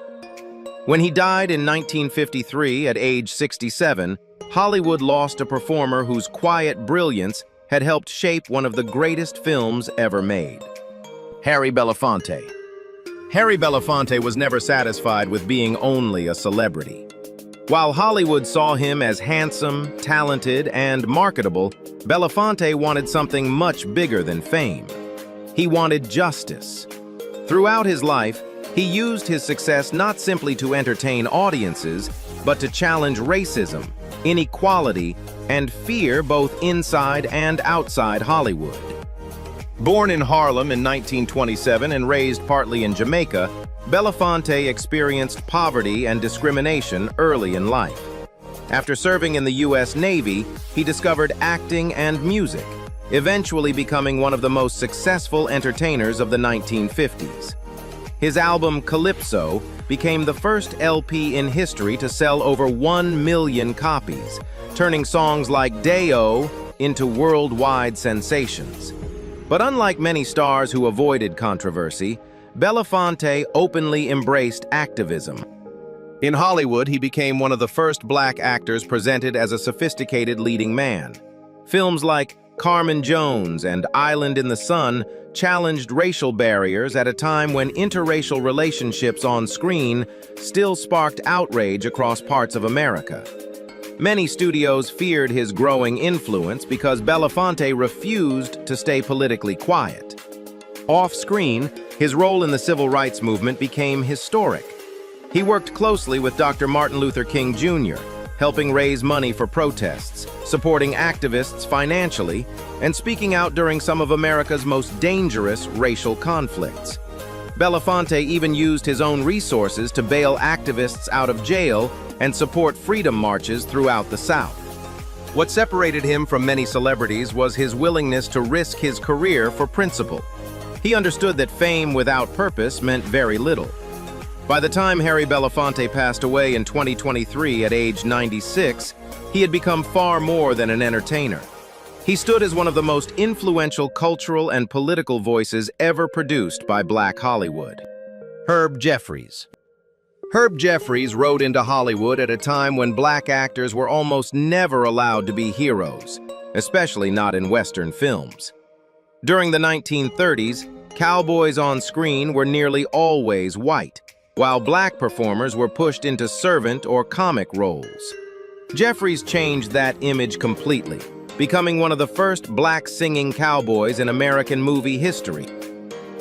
When he died in 1953 at age 67, Hollywood lost a performer whose quiet brilliance had helped shape one of the greatest films ever made. Harry Belafonte. Harry Belafonte was never satisfied with being only a celebrity. While Hollywood saw him as handsome, talented, and marketable, Belafonte wanted something much bigger than fame. He wanted justice. Throughout his life, he used his success not simply to entertain audiences, but to challenge racism, inequality, and fear both inside and outside Hollywood. Born in Harlem in 1927 and raised partly in Jamaica, Belafonte experienced poverty and discrimination early in life. After serving in the U.S. Navy, he discovered acting and music, eventually becoming one of the most successful entertainers of the 1950s. His album Calypso became the first LP in history to sell over 1 million copies, turning songs like Day-O into worldwide sensations. But unlike many stars who avoided controversy, Belafonte openly embraced activism. In Hollywood, he became one of the first black actors presented as a sophisticated leading man. Films like Carmen Jones and Island in the Sun challenged racial barriers at a time when interracial relationships on screen still sparked outrage across parts of America. Many studios feared his growing influence because Belafonte refused to stay politically quiet. Off-screen, his role in the civil rights movement became historic. He worked closely with Dr. Martin Luther King Jr., helping raise money for protests, supporting activists financially, and speaking out during some of America's most dangerous racial conflicts. Belafonte even used his own resources to bail activists out of jail and support freedom marches throughout the South. What separated him from many celebrities was his willingness to risk his career for principle. He understood that fame without purpose meant very little. By the time Harry Belafonte passed away in 2023 at age 96, he had become far more than an entertainer. He stood as one of the most influential cultural and political voices ever produced by Black Hollywood. Herb Jeffries. Herb Jeffries rode into Hollywood at a time when black actors were almost never allowed to be heroes, especially not in Western films. During the 1930s, cowboys on screen were nearly always white, while black performers were pushed into servant or comic roles. Jeffries changed that image completely, becoming one of the first black singing cowboys in American movie history.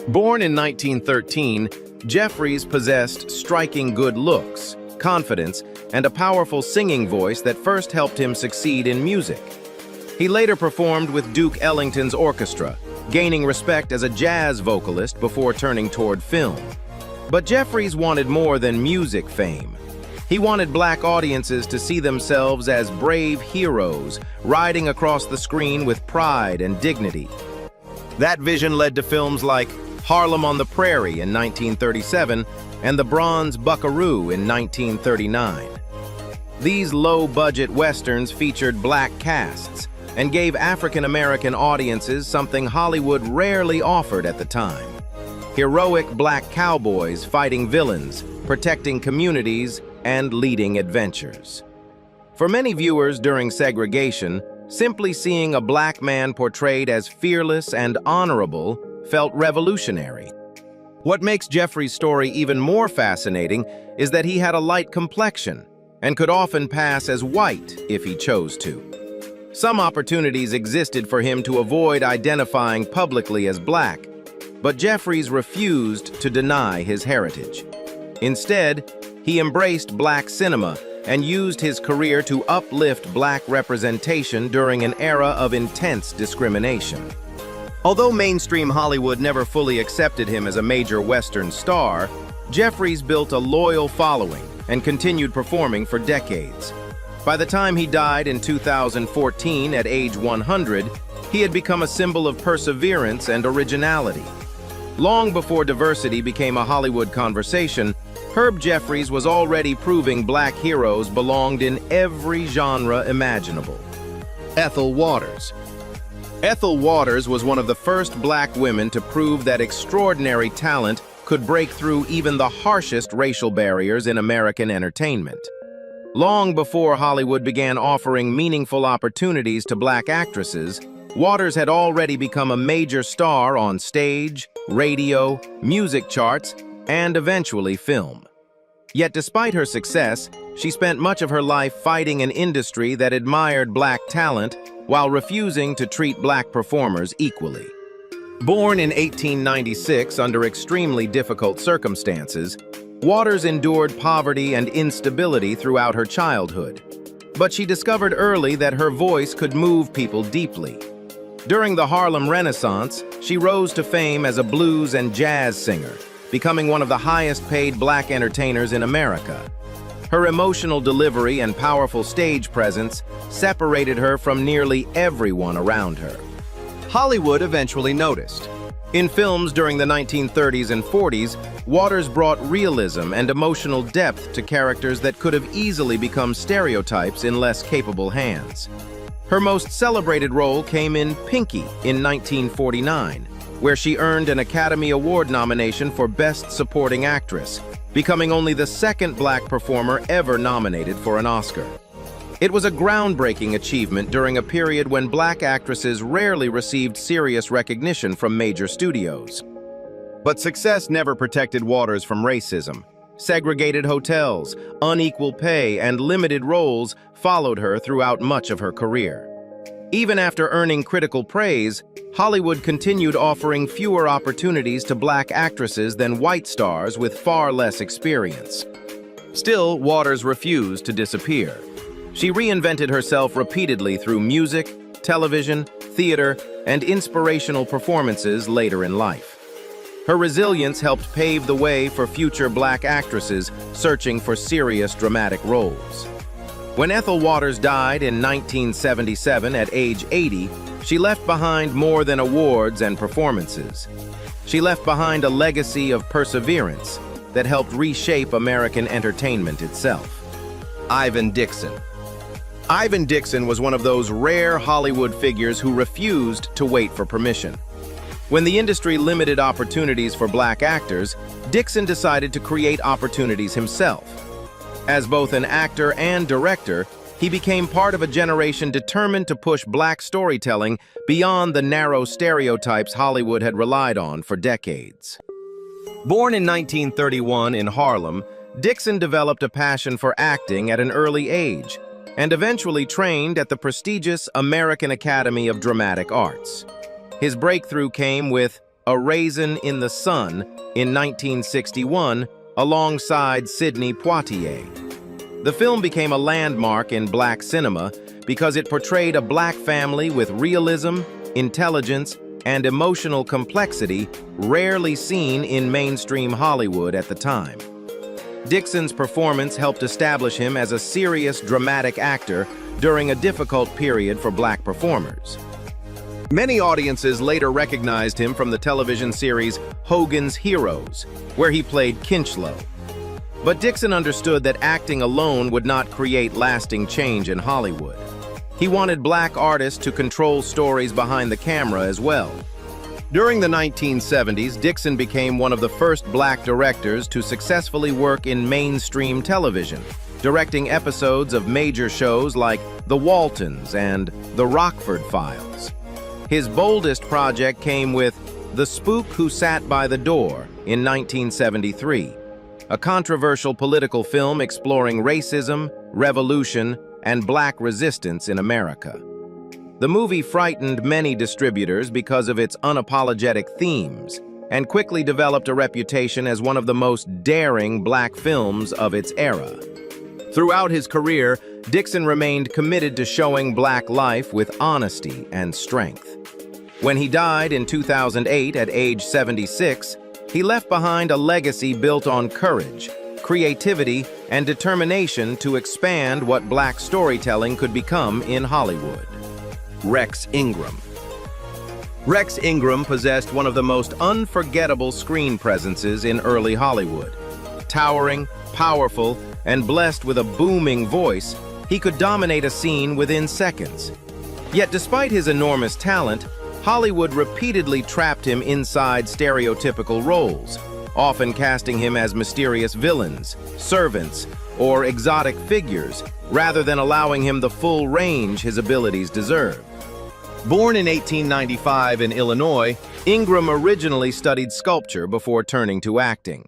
Born in 1913, Jeffries possessed striking good looks, confidence, and a powerful singing voice that first helped him succeed in music. He later performed with Duke Ellington's orchestra, gaining respect as a jazz vocalist before turning toward film. But Jeffries wanted more than music fame. He wanted black audiences to see themselves as brave heroes, riding across the screen with pride and dignity. That vision led to films like Harlem on the Prairie in 1937 and The Bronze Buckaroo in 1939. These low-budget westerns featured black casts and gave African-American audiences something Hollywood rarely offered at the time: heroic black cowboys fighting villains, protecting communities, and leading adventures. For many viewers during segregation, simply seeing a black man portrayed as fearless and honorable felt revolutionary. What makes Jeffries' story even more fascinating is that he had a light complexion and could often pass as white if he chose to. Some opportunities existed for him to avoid identifying publicly as black, but Jeffries refused to deny his heritage. Instead, he embraced black cinema and used his career to uplift black representation during an era of intense discrimination. Although mainstream Hollywood never fully accepted him as a major Western star, Jeffries built a loyal following and continued performing for decades. By the time he died in 2014 at age 100, he had become a symbol of perseverance and originality. Long before diversity became a Hollywood conversation, Herb Jeffries was already proving black heroes belonged in every genre imaginable. Ethel Waters. Ethel Waters was one of the first black women to prove that extraordinary talent could break through even the harshest racial barriers in American entertainment. Long before Hollywood began offering meaningful opportunities to black actresses, Waters had already become a major star on stage, radio, music charts, and eventually film. Yet despite her success, she spent much of her life fighting an industry that admired black talent while refusing to treat black performers equally. Born in 1896 under extremely difficult circumstances, Waters endured poverty and instability throughout her childhood. But she discovered early that her voice could move people deeply. During the Harlem Renaissance, she rose to fame as a blues and jazz singer, becoming one of the highest-paid black entertainers in America. Her emotional delivery and powerful stage presence separated her from nearly everyone around her. Hollywood eventually noticed. In films during the 1930s and 40s, Waters brought realism and emotional depth to characters that could have easily become stereotypes in less capable hands. Her most celebrated role came in Pinky in 1949, where she earned an Academy Award nomination for Best Supporting Actress, becoming only the second black performer ever nominated for an Oscar. It was a groundbreaking achievement during a period when black actresses rarely received serious recognition from major studios. But success never protected Waters from racism. Segregated hotels, unequal pay, and limited roles followed her throughout much of her career. Even after earning critical praise, Hollywood continued offering fewer opportunities to black actresses than white stars with far less experience. Still, Waters refused to disappear. She reinvented herself repeatedly through music, television, theater, and inspirational performances later in life. Her resilience helped pave the way for future black actresses searching for serious dramatic roles. When Ethel Waters died in 1977 at age 80, she left behind more than awards and performances. She left behind a legacy of perseverance that helped reshape American entertainment itself. Ivan Dixon. Ivan Dixon was one of those rare Hollywood figures who refused to wait for permission. When the industry limited opportunities for black actors, Dixon decided to create opportunities himself. As both an actor and director, he became part of a generation determined to push black storytelling beyond the narrow stereotypes Hollywood had relied on for decades. Born in 1931 in Harlem, Dixon developed a passion for acting at an early age and eventually trained at the prestigious American Academy of Dramatic Arts. His breakthrough came with A Raisin in the Sun in 1961 alongside Sidney Poitier. The film became a landmark in black cinema because it portrayed a black family with realism, intelligence, and emotional complexity rarely seen in mainstream Hollywood at the time. Dixon's performance helped establish him as a serious, dramatic actor during a difficult period for black performers. Many audiences later recognized him from the television series Hogan's Heroes, where he played Kinchlow. But Dixon understood that acting alone would not create lasting change in Hollywood. He wanted black artists to control stories behind the camera as well. During the 1970s, Dixon became one of the first black directors to successfully work in mainstream television, directing episodes of major shows like The Waltons and The Rockford Files. His boldest project came with The Spook Who Sat by the Door in 1973, a controversial political film exploring racism, revolution, and black resistance in America. The movie frightened many distributors because of its unapologetic themes and quickly developed a reputation as one of the most daring black films of its era. Throughout his career, Dixon remained committed to showing black life with honesty and strength. When he died in 2008 at age 76, he left behind a legacy built on courage, creativity, and determination to expand what black storytelling could become in Hollywood. Rex Ingram. Rex Ingram possessed one of the most unforgettable screen presences in early Hollywood. Towering, powerful, and blessed with a booming voice, he could dominate a scene within seconds. Yet despite his enormous talent, Hollywood repeatedly trapped him inside stereotypical roles, often casting him as mysterious villains, servants, or exotic figures, rather than allowing him the full range his abilities deserved. Born in 1895 in Illinois, Ingram originally studied sculpture before turning to acting.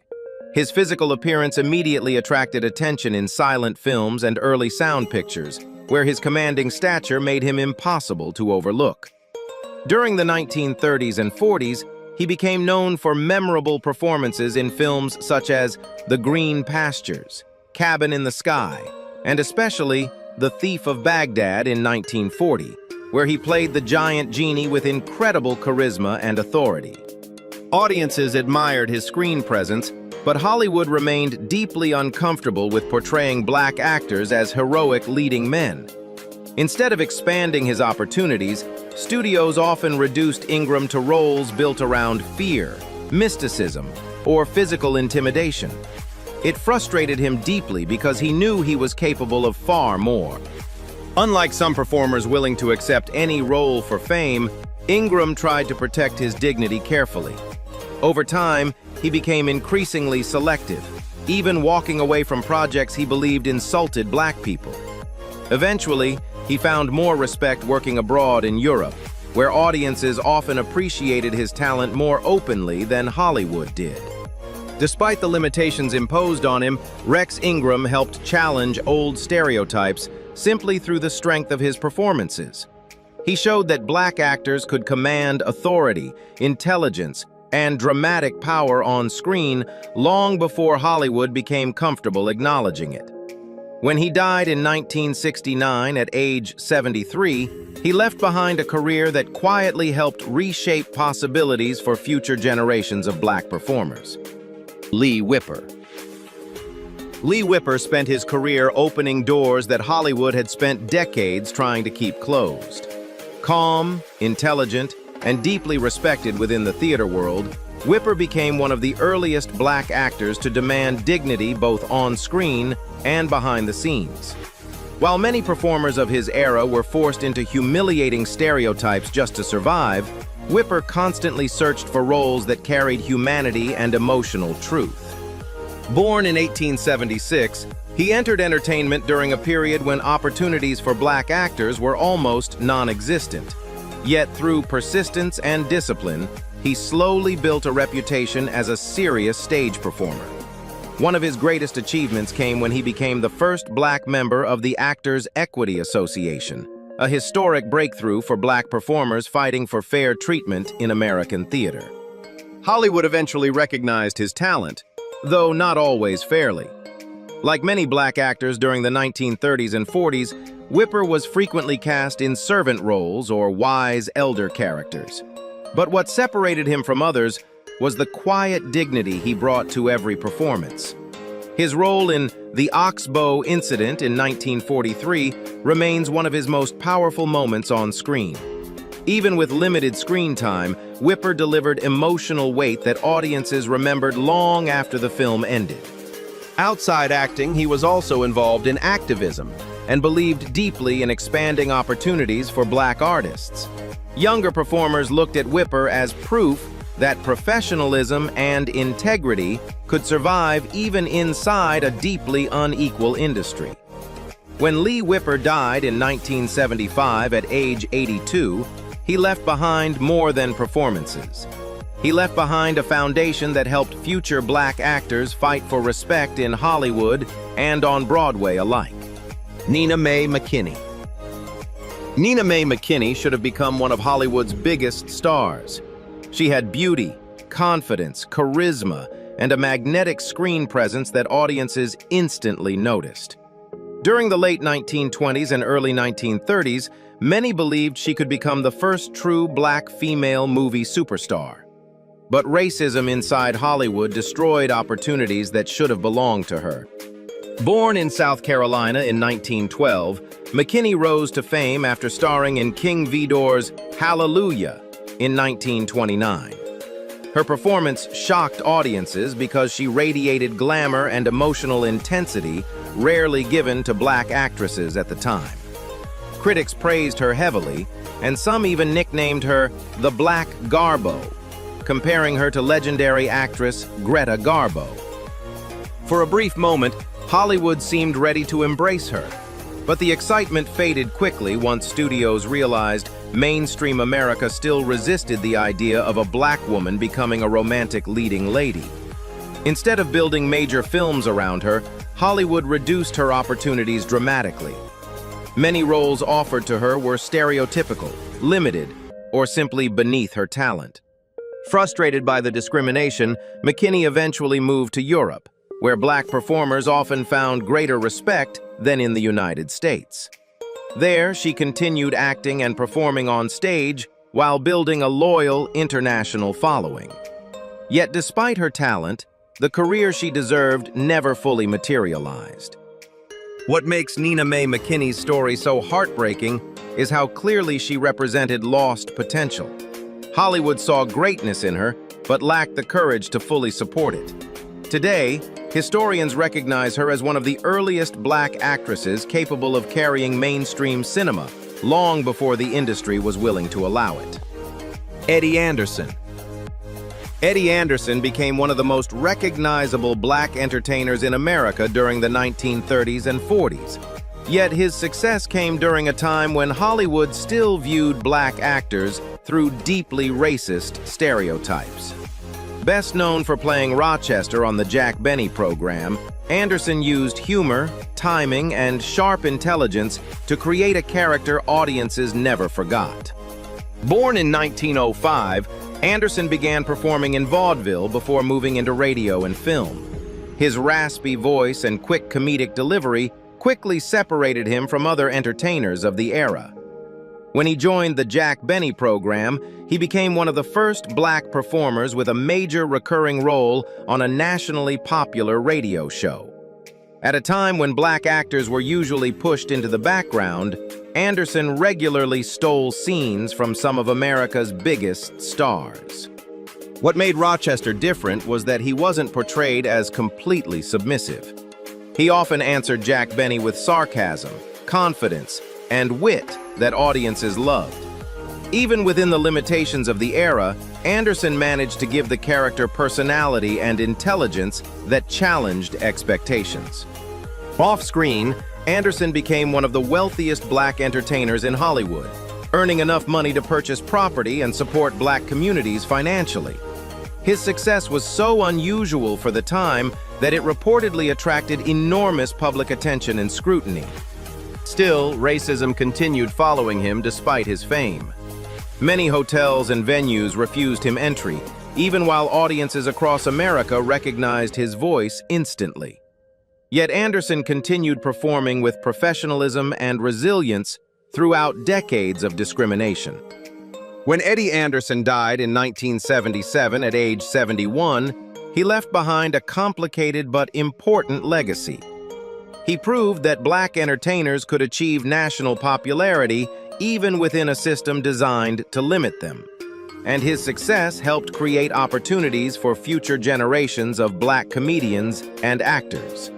His physical appearance immediately attracted attention in silent films and early sound pictures, where his commanding stature made him impossible to overlook. During the 1930s and 40s, he became known for memorable performances in films such as The Green Pastures, Cabin in the Sky, and especially The Thief of Baghdad in 1940, where he played the giant genie with incredible charisma and authority. Audiences admired his screen presence, but Hollywood remained deeply uncomfortable with portraying black actors as heroic leading men. Instead of expanding his opportunities, studios often reduced Ingram to roles built around fear, mysticism, or physical intimidation. It frustrated him deeply because he knew he was capable of far more. Unlike some performers willing to accept any role for fame, Ingram tried to protect his dignity carefully. Over time, he became increasingly selective, even walking away from projects he believed insulted black people. Eventually, he found more respect working abroad in Europe, where audiences often appreciated his talent more openly than Hollywood did. Despite the limitations imposed on him, Rex Ingram helped challenge old stereotypes simply through the strength of his performances. He showed that black actors could command authority, intelligence, and dramatic power on screen long before Hollywood became comfortable acknowledging it. When he died in 1969 at age 73, he left behind a career that quietly helped reshape possibilities for future generations of black performers. Lee Whipper. Lee Whipper spent his career opening doors that Hollywood had spent decades trying to keep closed. Calm, intelligent, and deeply respected within the theater world, Whipper became one of the earliest black actors to demand dignity both on screen and behind the scenes. While many performers of his era were forced into humiliating stereotypes just to survive, Whipper constantly searched for roles that carried humanity and emotional truth. Born in 1876, he entered entertainment during a period when opportunities for black actors were almost non-existent. Yet through persistence and discipline, he slowly built a reputation as a serious stage performer. One of his greatest achievements came when he became the first black member of the Actors' Equity Association, a historic breakthrough for black performers fighting for fair treatment in American theater. Hollywood eventually recognized his talent, though not always fairly. Like many black actors during the 1930s and 40s, Whipper was frequently cast in servant roles or wise elder characters. But what separated him from others was the quiet dignity he brought to every performance. His role in The Oxbow Incident in 1943 remains one of his most powerful moments on screen. Even with limited screen time, Whipper delivered emotional weight that audiences remembered long after the film ended. Outside acting, he was also involved in activism and believed deeply in expanding opportunities for black artists. Younger performers looked at Whipper as proof that professionalism and integrity could survive even inside a deeply unequal industry. When Lee Whipper died in 1975 at age 82, he left behind more than performances. He left behind a foundation that helped future black actors fight for respect in Hollywood and on Broadway alike. Nina Mae McKinney. Nina Mae McKinney should have become one of Hollywood's biggest stars. She had beauty, confidence, charisma, and a magnetic screen presence that audiences instantly noticed. During the late 1920s and early 1930s, many believed she could become the first true black female movie superstar. But racism inside Hollywood destroyed opportunities that should have belonged to her. Born in South Carolina in 1912, McKinney rose to fame after starring in King Vidor's Hallelujah in 1929. Her performance shocked audiences because she radiated glamour and emotional intensity rarely given to black actresses at the time. Critics praised her heavily, and some even nicknamed her the Black Garbo, comparing her to legendary actress Greta Garbo. For a brief moment, Hollywood seemed ready to embrace her, but the excitement faded quickly once studios realized mainstream America still resisted the idea of a black woman becoming a romantic leading lady. Instead of building major films around her, Hollywood reduced her opportunities dramatically. Many roles offered to her were stereotypical, limited, or simply beneath her talent. Frustrated by the discrimination, McKinney eventually moved to Europe, where black performers often found greater respect than in the United States. There, she continued acting and performing on stage while building a loyal international following. Yet despite her talent, the career she deserved never fully materialized. What makes Nina Mae McKinney's story so heartbreaking is how clearly she represented lost potential. Hollywood saw greatness in her, but lacked the courage to fully support it. Today, historians recognize her as one of the earliest black actresses capable of carrying mainstream cinema, long before the industry was willing to allow it. Eddie Anderson. Eddie Anderson became one of the most recognizable black entertainers in America during the 1930s and 40s. Yet his success came during a time when Hollywood still viewed black actors through deeply racist stereotypes. Best known for playing Rochester on the Jack Benny program, Anderson used humor, timing, and sharp intelligence to create a character audiences never forgot. Born in 1905, Anderson began performing in vaudeville before moving into radio and film. His raspy voice and quick comedic delivery quickly separated him from other entertainers of the era. When he joined the Jack Benny program, he became one of the first black performers with a major recurring role on a nationally popular radio show. At a time when black actors were usually pushed into the background, Anderson regularly stole scenes from some of America's biggest stars. What made Rochester different was that he wasn't portrayed as completely submissive. He often answered Jack Benny with sarcasm, confidence, and wit that audiences loved. Even within the limitations of the era, Anderson managed to give the character personality and intelligence that challenged expectations. Off-screen, Anderson became one of the wealthiest black entertainers in Hollywood, earning enough money to purchase property and support black communities financially. His success was so unusual for the time that it reportedly attracted enormous public attention and scrutiny. Still, racism continued following him despite his fame. Many hotels and venues refused him entry, even while audiences across America recognized his voice instantly. Yet Anderson continued performing with professionalism and resilience throughout decades of discrimination. When Eddie Anderson died in 1977 at age 71, he left behind a complicated but important legacy. He proved that black entertainers could achieve national popularity even within a system designed to limit them. And his success helped create opportunities for future generations of black comedians and actors.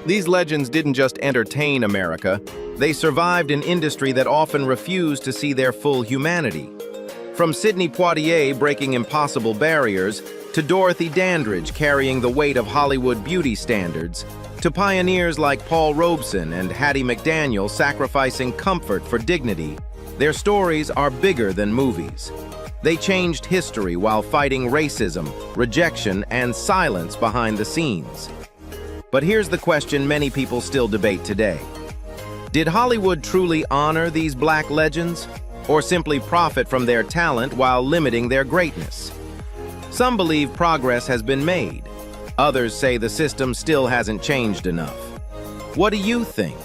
These legends didn't just entertain America, they survived an industry that often refused to see their full humanity. From Sidney Poitier breaking impossible barriers, to Dorothy Dandridge carrying the weight of Hollywood beauty standards, to pioneers like Paul Robeson and Hattie McDaniel sacrificing comfort for dignity, their stories are bigger than movies. They changed history while fighting racism, rejection, and silence behind the scenes. But here's the question many people still debate today. Did Hollywood truly honor these black legends, or simply profit from their talent while limiting their greatness? Some believe progress has been made. Others say the system still hasn't changed enough. What do you think?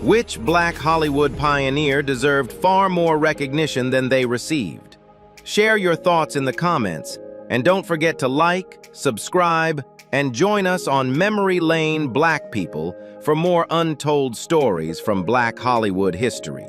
Which black Hollywood pioneer deserved far more recognition than they received? Share your thoughts in the comments, and don't forget to like, subscribe, and join us on Memory Lane Black People for more untold stories from Black Hollywood history.